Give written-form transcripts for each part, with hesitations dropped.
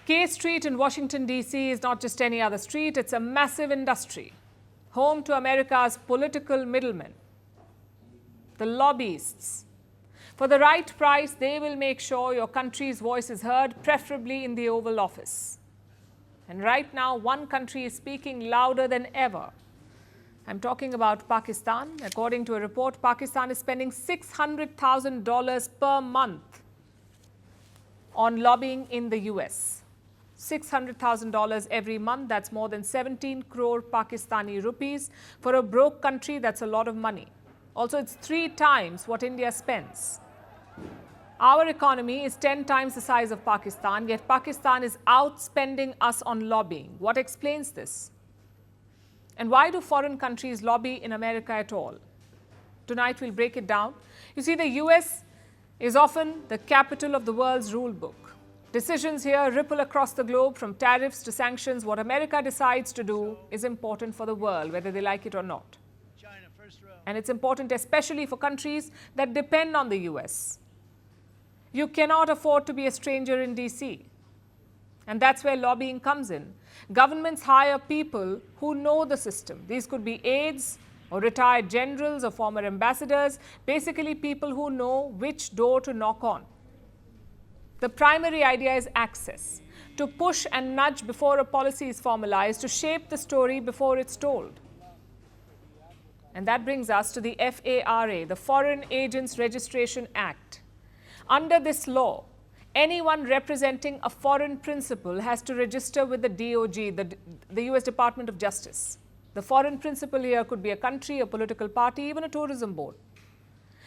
K Street in Washington, D.C. is not just any other street, it's a massive industry, home to America's political middlemen, the lobbyists. For the right price, they will make sure your country's voice is heard, preferably in the Oval Office. And right now, one country is speaking louder than ever. I'm talking about Pakistan. According to a report, Pakistan is spending $600,000 per month on lobbying in the US. $600,000 every month, that's more than 17 crore Pakistani rupees. For a broke country, that's a lot of money. Also, it's 3 times what India spends. Our economy is 10 times the size of Pakistan, yet Pakistan is outspending us on lobbying. What explains this? And why do foreign countries lobby in America at all? Tonight we'll break it down. You see, the US is often the capital of the world's rule book. Decisions here ripple across the globe, from tariffs to sanctions. What America decides to do is important for the world, whether they like it or not. And it's important especially for countries that depend on the US. You cannot afford to be a stranger in DC. And that's where lobbying comes in. Governments hire people who know the system. These could be aides or retired generals or former ambassadors, basically people who know which door to knock on. The primary idea is access, to push and nudge before a policy is formalized, to shape the story before it's told. And that brings us to the FARA, the Foreign Agents Registration Act. Under this law, anyone representing a foreign principal has to register with the DOJ, the US Department of Justice. The foreign principal here could be a country, a political party, even a tourism board.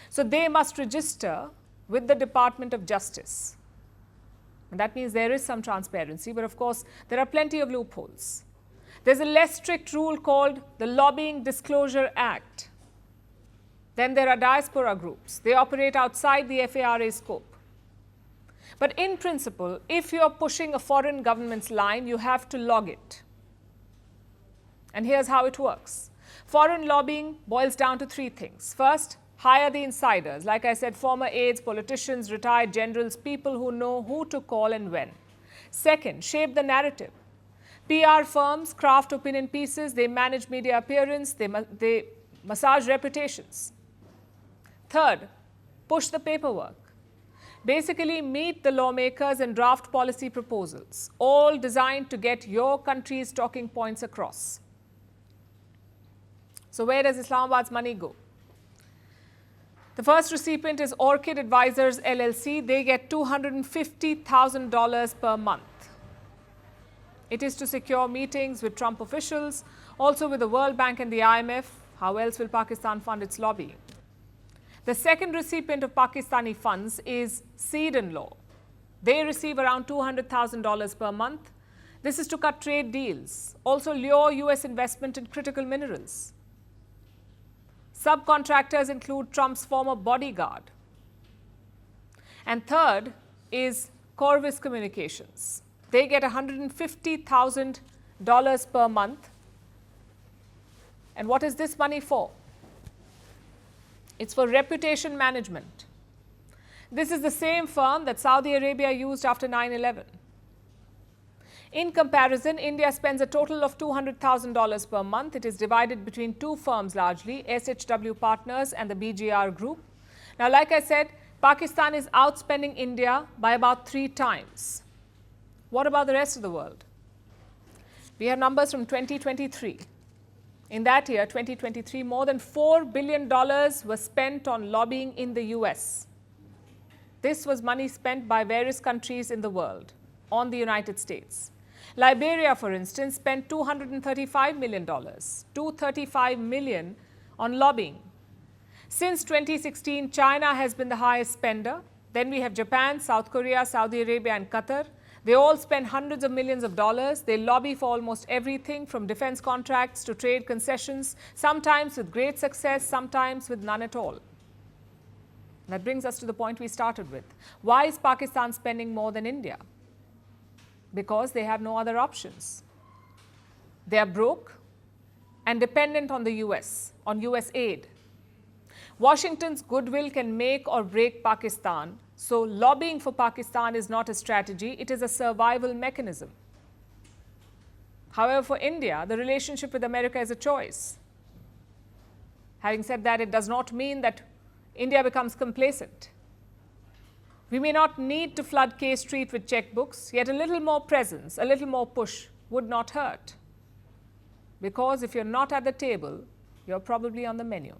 So they must register with the Department of Justice. And that means there is some transparency, but of course, there are plenty of loopholes. There's a less strict rule called the Lobbying Disclosure Act. Then there are diaspora groups. They operate outside the FARA scope. But in principle, if you're pushing a foreign government's line, you have to log it. And here's how it works. Foreign lobbying boils down to 3 things. First, hire the insiders. Like I said, former aides, politicians, retired generals, people who know who to call and when. Second, shape the narrative. PR firms craft opinion pieces, they manage media appearance, they massage reputations. Third, push the paperwork. Basically, meet the lawmakers and draft policy proposals, all designed to get your country's talking points across. So where does Islamabad's money go? The first recipient is Orchid Advisors LLC. They get $250,000 per month. It is to secure meetings with Trump officials, also with the World Bank and the IMF. How else will Pakistan fund its lobbying? The second recipient of Pakistani funds is Seed & Law. They receive around $200,000 per month. This is to cut trade deals, also lure US investment in critical minerals. Subcontractors include Trump's former bodyguard. And third is Corvus Communications. They get $150,000 per month. And what is this money for? It's for reputation management. This is the same firm that Saudi Arabia used after 9/11. In comparison, India spends a total of $200,000 per month. It is divided between 2 firms largely, SHW Partners and the BGR Group. Now, like I said, Pakistan is outspending India by about 3 times. What about the rest of the world? We have numbers from 2023. In that year, 2023, more than $4 billion was spent on lobbying in the US. This was money spent by various countries in the world on the United States. Liberia, for instance, spent $235 million, $235 million on lobbying. Since 2016, China has been the highest spender. Then we have Japan, South Korea, Saudi Arabia, and Qatar. They all spend hundreds of millions of dollars. They lobby for almost everything from defense contracts to trade concessions, sometimes with great success, sometimes with none at all. That brings us to the point we started with. Why is Pakistan spending more than India? Because they have no other options. They are broke and dependent on the US, on US aid. Washington's goodwill can make or break Pakistan, so lobbying for Pakistan is not a strategy, it is a survival mechanism. However, for India, the relationship with America is a choice. Having said that, it does not mean that India becomes complacent. We may not need to flood K Street with checkbooks, yet a little more presence, a little more push would not hurt. Because if you're not at the table, you're probably on the menu.